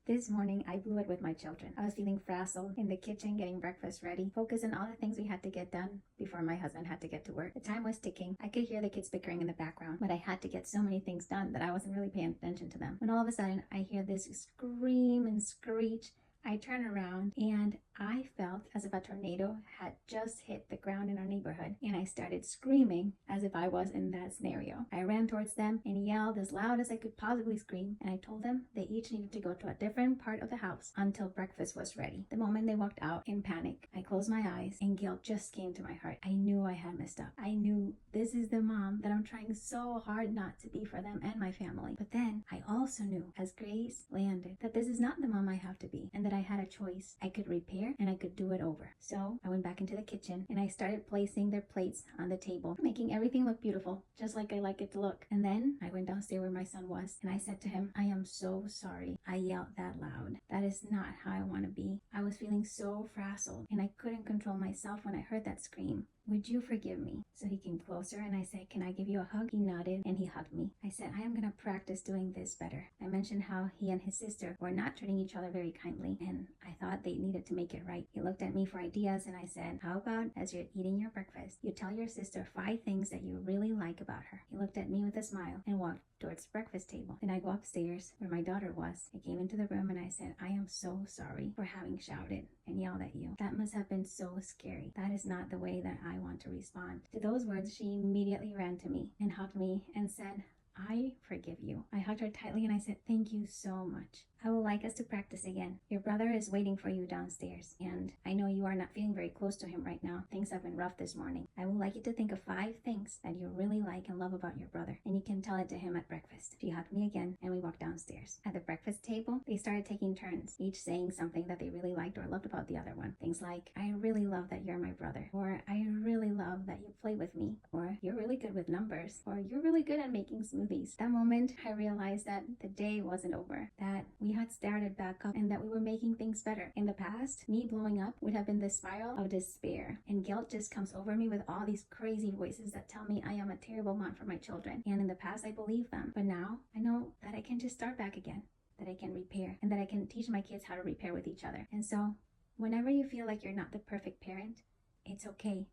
This morning, I blew it with my children. I was feeling frazzled in the kitchen, getting breakfast ready, focused on all the things we had to get done before my husband had to get to work. The time was ticking. I could hear the kids bickering in the background, but I had to get so many things done that I wasn't really paying attention to them. When all of a sudden, I hear this scream and screech. I turn around and I felt as if a tornado had just hit the ground in our neighborhood, and I started screaming as if I was in that scenario. I ran towards them and yelled as loud as I could possibly scream, and I told them they each needed to go to a different part of the house until breakfast was ready. The moment they walked out in panic, I closed my eyes and guilt just came to my heart. I knew I had messed up. I knew this is the mom that I'm trying so hard not to be for them and my family. But then I also knew, as grace landed, that this is not the mom I have to be, and that I had a choice. I could repair and I could do it over. So I went back into the kitchen and I started placing their plates on the table, making everything look beautiful, just like I like it to look. And then I went downstairs where my son was and I said to him, I am so sorry I yelled that loud. That is not how I want to be. I was feeling so frazzled and I couldn't control myself when I heard that scream. Would you forgive me? So he came closer and I said, can I give you a hug? He nodded and he hugged me. I said, I am going to practice doing this better. I mentioned how he and his sister were not treating each other very kindly, and I thought they needed to make it right. He looked at me for ideas and I said, how about as you're eating your breakfast, you tell your sister 5 things that you really like about her. He looked at me with a smile and walked towards the breakfast table. Then I go upstairs where my daughter was. I came into the room and I said, I am so sorry for having shouted and yelled at you. That must have been so scary. That is not the way that I want to respond. To those words, she immediately ran to me and hugged me and said, I forgive you. I hugged her tightly and I said, thank you so much. I would like us to practice again. Your brother is waiting for you downstairs, and I know you are not feeling very close to him right now. Things have been rough this morning. I would like you to think of 5 things that you really like and love about your brother, and you can tell it to him at breakfast. She hugged me again, and we walked downstairs. At the breakfast table, they started taking turns, each saying something that they really liked or loved about the other one. Things like, I really love that you're my brother, or I really love that you play with me, or you're really good with numbers, or you're really good at making smoothies. That moment, I realized that the day wasn't over, that we had started back up and that we were making things better. In the past, me blowing up would have been the spiral of despair, and guilt just comes over me with all these crazy voices that tell me I am a terrible mom for my children. And in the past, I believed them. But now, I know that I can just start back again, that I can repair, and that I can teach my kids how to repair with each other. And so, whenever you feel like you're not the perfect parent, it's okay.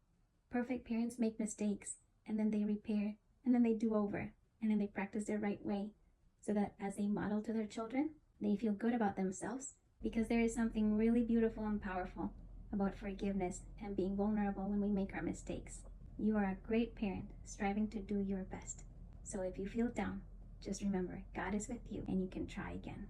Perfect parents make mistakes, and then they repair, and then they do over, and then they practice the right way, so that as they model to their children, they feel good about themselves, because there is something really beautiful and powerful about forgiveness and being vulnerable when we make our mistakes. You are a great parent, striving to do your best. So if you feel down, just remember, God is with you and you can try again.